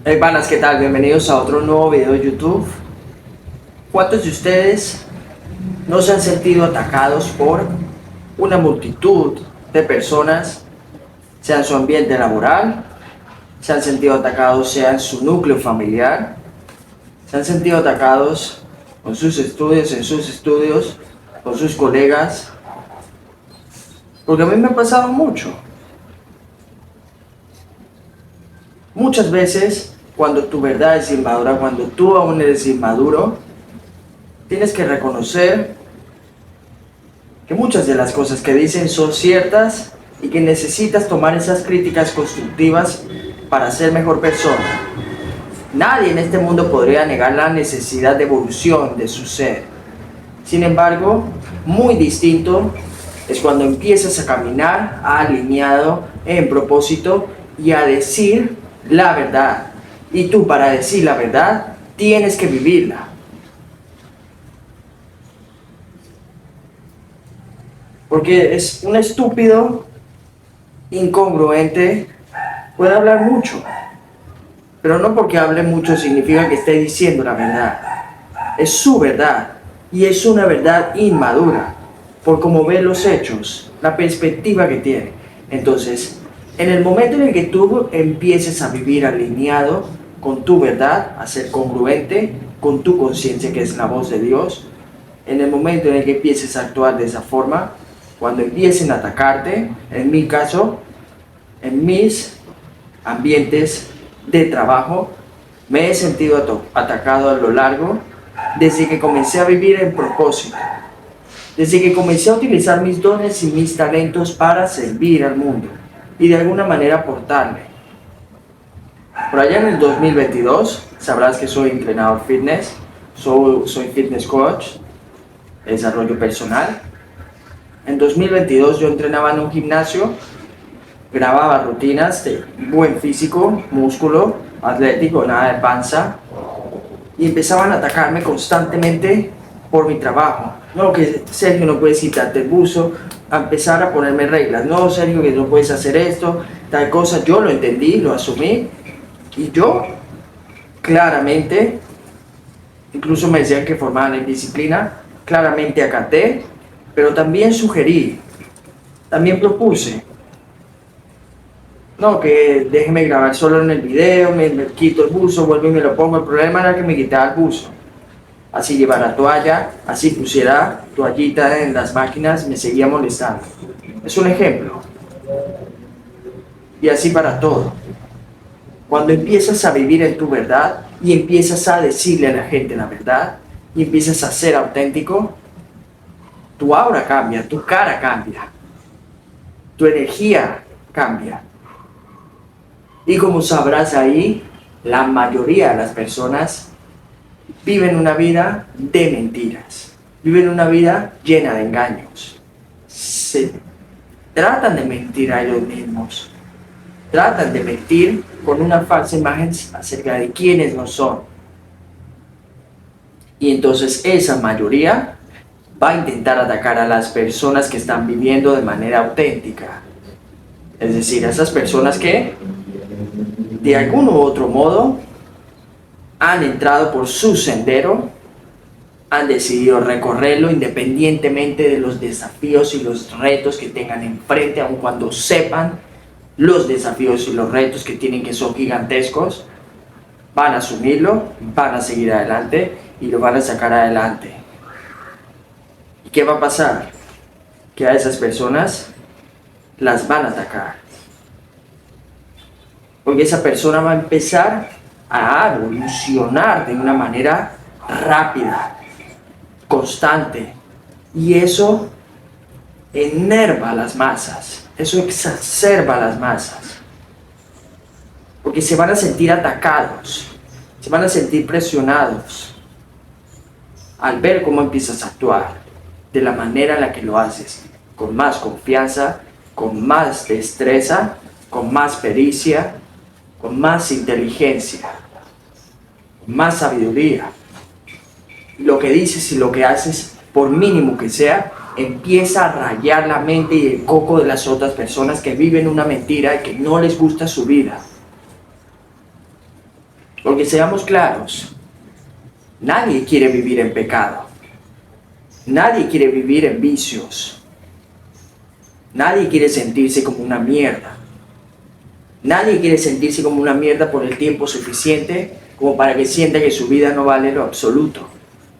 Hey panas, ¿qué tal? Bienvenidos a otro nuevo video de YouTube. ¿Cuántos de ustedes no se han sentido atacados por una multitud de personas, sea en su ambiente laboral, se han sentido atacados sea en su núcleo familiar, se han sentido atacados con sus estudios, en sus estudios, con sus colegas? Porque a mí me ha pasado mucho. Muchas veces, cuando tu verdad es inmadura, cuando tú aún eres inmaduro, tienes que reconocer que muchas de las cosas que dicen son ciertas y que necesitas tomar esas críticas constructivas para ser mejor persona. Nadie en este mundo podría negar la necesidad de evolución de su ser. Sin embargo, muy distinto es cuando empiezas a caminar alineado en propósito y a decir la verdad. Y tú, para decir la verdad, tienes que vivirla. Porque es un estúpido, incongruente, puede hablar mucho. Pero no porque hable mucho significa que esté diciendo la verdad. Es su verdad. Y es una verdad inmadura. Por cómo ve los hechos, la perspectiva que tiene. Entonces, en el momento en el que tú empieces a vivir alineado con tu verdad, a ser congruente con tu conciencia, que es la voz de Dios, en el momento en el que empieces a actuar de esa forma, cuando empiecen a atacarte, en mi caso, en mis ambientes de trabajo, me he sentido atacado a lo largo desde que comencé a vivir en propósito, desde que comencé a utilizar mis dones y mis talentos para servir al mundo y de alguna manera aportarle. Por allá en el 2022, sabrás que soy entrenador fitness, soy fitness coach, desarrollo personal. En 2022 yo entrenaba en un gimnasio, grababa rutinas de buen físico, músculo, atlético, nada de panza, y empezaban a atacarme constantemente por mi trabajo. No, que Sergio no puedes quitarte el buzo, a empezar a ponerme reglas. No, Sergio, que no puedes hacer esto, tal cosa. Yo lo entendí, lo asumí, y yo claramente, incluso me decían que formaban en disciplina, claramente acaté, pero también sugerí, también propuse. No, que déjeme grabar solo en el video, me quito el buzo, vuelvo y me lo pongo. El problema era que me quitaba el buzo. Así llevara toalla, así pusiera toallita en las máquinas, me seguía molestando. Es un ejemplo. Y así para todo. Cuando empiezas a vivir en tu verdad y empiezas a decirle a la gente la verdad y empiezas a ser auténtico, tu aura cambia, tu cara cambia, tu energía cambia. Y como sabrás ahí, la mayoría de las personas viven una vida de mentiras, viven una vida llena de engaños. Se tratan de mentir a ellos mismos, tratan de mentir con una falsa imagen acerca de quiénes no son. Y entonces esa mayoría va a intentar atacar a las personas que están viviendo de manera auténtica. Es decir, a esas personas que de algún u otro modo han entrado por su sendero, han decidido recorrerlo independientemente de los desafíos y los retos que tengan enfrente, aun cuando sepan los desafíos y los retos que tienen, que son gigantescos, van a asumirlo, van a seguir adelante y lo van a sacar adelante. ¿Y qué va a pasar? Que a esas personas las van a atacar. Porque esa persona va a empezar a evolucionar de una manera rápida, constante. Y eso enerva a las masas, eso exacerba a las masas. Porque se van a sentir atacados, se van a sentir presionados al ver cómo empiezas a actuar, de la manera en la que lo haces, con más confianza, con más destreza, con más pericia, con más inteligencia, con más sabiduría. Lo que dices y lo que haces, por mínimo que sea, empieza a rayar la mente y el coco de las otras personas que viven una mentira y que no les gusta su vida. Porque seamos claros, nadie quiere vivir en pecado. Nadie quiere vivir en vicios. Nadie quiere sentirse como una mierda. Nadie quiere sentirse como una mierda por el tiempo suficiente como para que sienta que su vida no vale lo absoluto,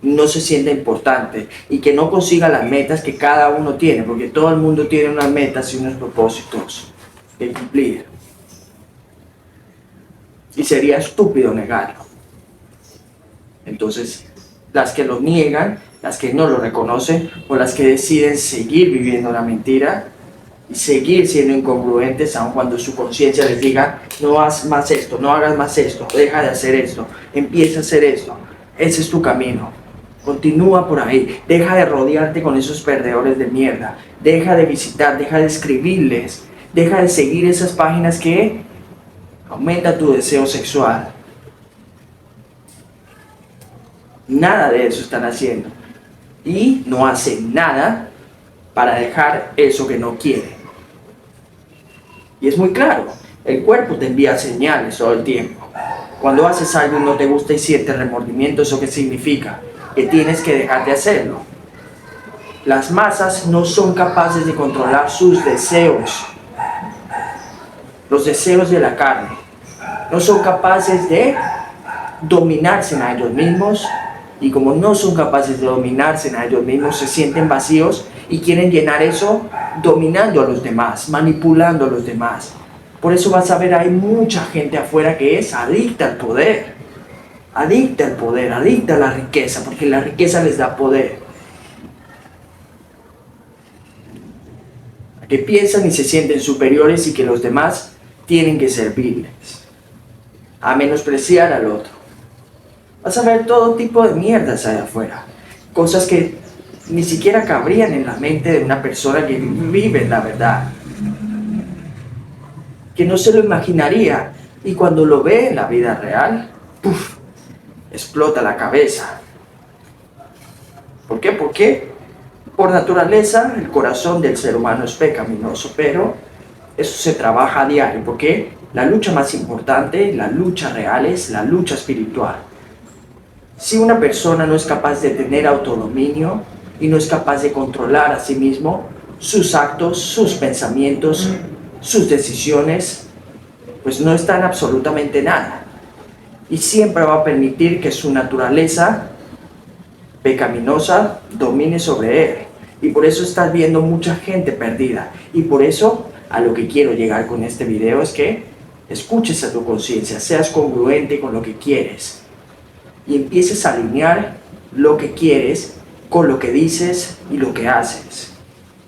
no se sienta importante y que no consiga las metas que cada uno tiene, porque todo el mundo tiene unas metas y unos propósitos que cumplir. Y sería estúpido negarlo. Entonces, las que lo niegan, las que no lo reconocen o las que deciden seguir viviendo la mentira y seguir siendo incongruentes aun cuando su conciencia les diga no hagas más esto, no hagas más esto, deja de hacer esto, empieza a hacer esto, ese es tu camino, continúa por ahí, deja de rodearte con esos perdedores de mierda, deja de visitar, deja de escribirles, deja de seguir esas páginas que aumentan tu deseo sexual. Nada de eso están haciendo y no hacen nada para dejar eso que no quieren. Y es muy claro, el cuerpo te envía señales todo el tiempo. Cuando haces algo y no te gusta y sientes remordimiento, ¿eso qué significa? Que tienes que dejar de hacerlo. Las masas no son capaces de controlar sus deseos, los deseos de la carne. No son capaces de dominarse a ellos mismos, y como no son capaces de dominarse a ellos mismos, se sienten vacíos y quieren llenar eso dominando a los demás, manipulando a los demás. Por eso vas a ver, hay mucha gente afuera que es adicta al poder, adicta a la riqueza, porque la riqueza les da poder. Que piensan y se sienten superiores y que los demás tienen que servirles, a menospreciar al otro. Vas a ver todo tipo de mierdas allá afuera, cosas que ni siquiera cabrían en la mente de una persona que vive la verdad, que no se lo imaginaría, y cuando lo ve en la vida real, ¡puf!, explota la cabeza. ¿Por qué? Porque por naturaleza el corazón del ser humano es pecaminoso, pero eso se trabaja a diario, porque la lucha más importante, la lucha real, es la lucha espiritual. Si una persona no es capaz de tener autodominio y no es capaz de controlar a sí mismo sus actos, sus pensamientos, sus decisiones, pues no está en absolutamente nada. Y siempre va a permitir que su naturaleza pecaminosa domine sobre él. Y por eso estás viendo mucha gente perdida. Y por eso a lo que quiero llegar con este video es que escuches a tu conciencia, seas congruente con lo que quieres y empieces a alinear lo que quieres con lo que dices y lo que haces.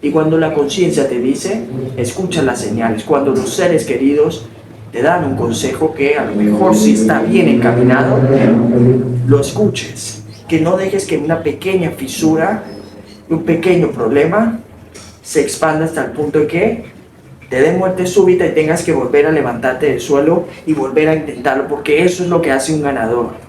Y cuando la conciencia te dice, escucha las señales. Cuando los seres queridos te dan un consejo que a lo mejor sí está bien encaminado, lo escuches. Que no dejes que una pequeña fisura, un pequeño problema, se expanda hasta el punto de que te dé muerte súbita y tengas que volver a levantarte del suelo y volver a intentarlo, porque eso es lo que hace un ganador.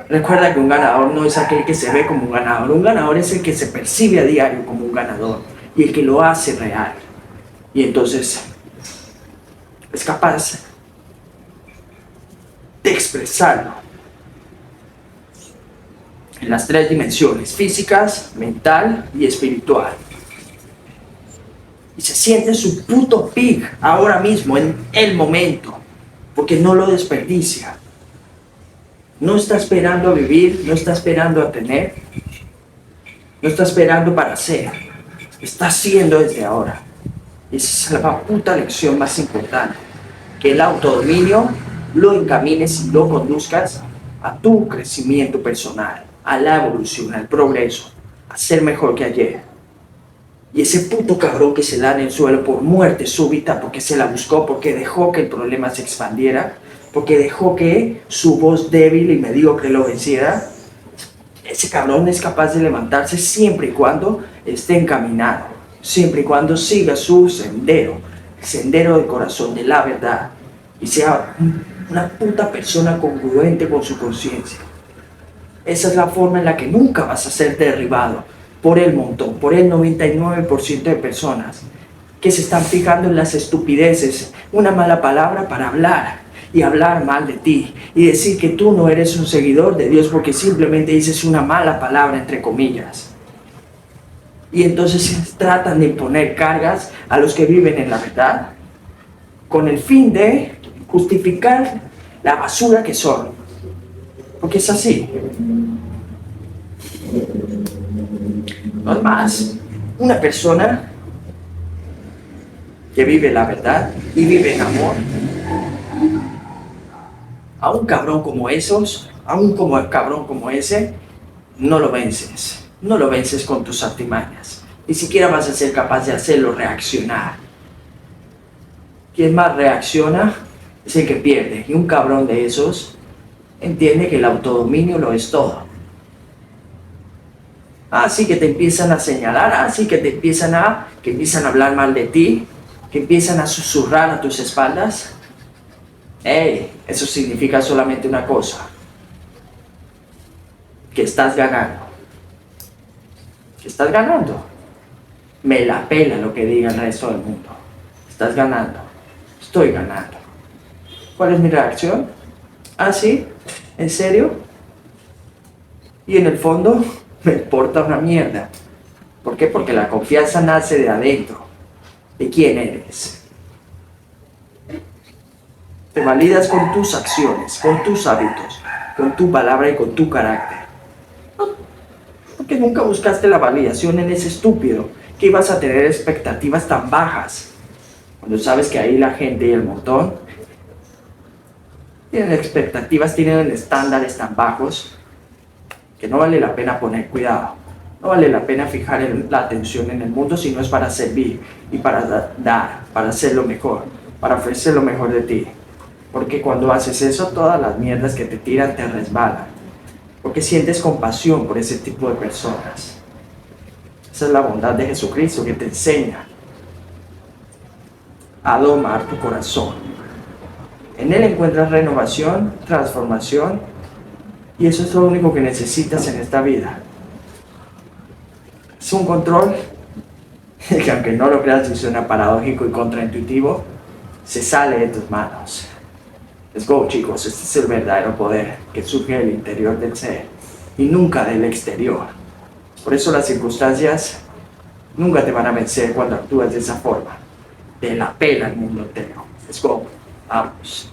Recuerda que un ganador no es aquel que se ve como un ganador es el que se percibe a diario como un ganador y el que lo hace real. Y entonces es capaz de expresarlo en las tres dimensiones: físicas, mental y espiritual. Y se siente su puto peak ahora mismo, en el momento, porque no lo desperdicia. No está esperando a vivir, no está esperando a tener, no está esperando para ser. Está haciendo desde ahora. Esa es la puta lección más importante. Que el autodominio lo encamines y lo conduzcas a tu crecimiento personal, a la evolución, al progreso, a ser mejor que ayer. Y ese puto cabrón que se da en el suelo por muerte súbita, porque se la buscó, porque dejó que el problema se expandiera, porque dejó que su voz débil y mediocre lo venciera, ese cabrón es capaz de levantarse siempre y cuando esté encaminado, siempre y cuando siga su sendero, el sendero del corazón, de la verdad, y sea una puta persona congruente con su conciencia. Esa es la forma en la que nunca vas a ser derribado por el montón, por el 99% de personas que se están fijando en las estupideces una mala palabra para hablar y hablar mal de ti y decir que tú no eres un seguidor de Dios porque simplemente dices una mala palabra entre comillas. Y entonces tratan de imponer cargas a los que viven en la verdad con el fin de justificar la basura que son. Porque es así. No es más. Una persona que vive la verdad y vive en amor, a un cabrón como esos, a un cabrón como ese, no lo vences. No lo vences con tus artimañas. Ni siquiera vas a ser capaz de hacerlo reaccionar. Quien más reacciona es el que pierde. Y un cabrón de esos entiende que el autodominio lo es todo. Así que te empiezan a señalar, así que te empiezan a hablar mal de ti, que empiezan a susurrar a tus espaldas. Eso significa solamente una cosa: que estás ganando. Que estás ganando. Me la pela lo que diga el resto del mundo. Estás ganando. Estoy ganando. ¿Cuál es mi reacción? ¿Ah, sí? ¿En serio? Y en el fondo me importa una mierda. ¿Por qué? Porque la confianza nace de adentro. ¿De quién eres? Te validas con tus acciones, con tus hábitos, con tu palabra y con tu carácter. Porque nunca buscaste la validación en ese estúpido que ibas a tener expectativas tan bajas. Cuando sabes que ahí la gente y el montón tienen expectativas, tienen estándares tan bajos que no vale la pena poner cuidado. No vale la pena fijar la atención en el mundo si no es para servir y para dar, para hacer lo mejor, para ofrecer lo mejor de ti. Porque cuando haces eso, todas las mierdas que te tiran te resbalan. Porque sientes compasión por ese tipo de personas. Esa es la bondad de Jesucristo que te enseña a domar tu corazón. En Él encuentras renovación, transformación, y eso es lo único que necesitas en esta vida. Es un control que, aunque no lo creas y suena paradójico y contraintuitivo, se sale de tus manos. Let's go, chicos. Este es el verdadero poder que surge del interior del ser y nunca del exterior. Por eso las circunstancias nunca te van a vencer cuando actúas de esa forma. Te la pela el mundo entero. Let's go. Vamos.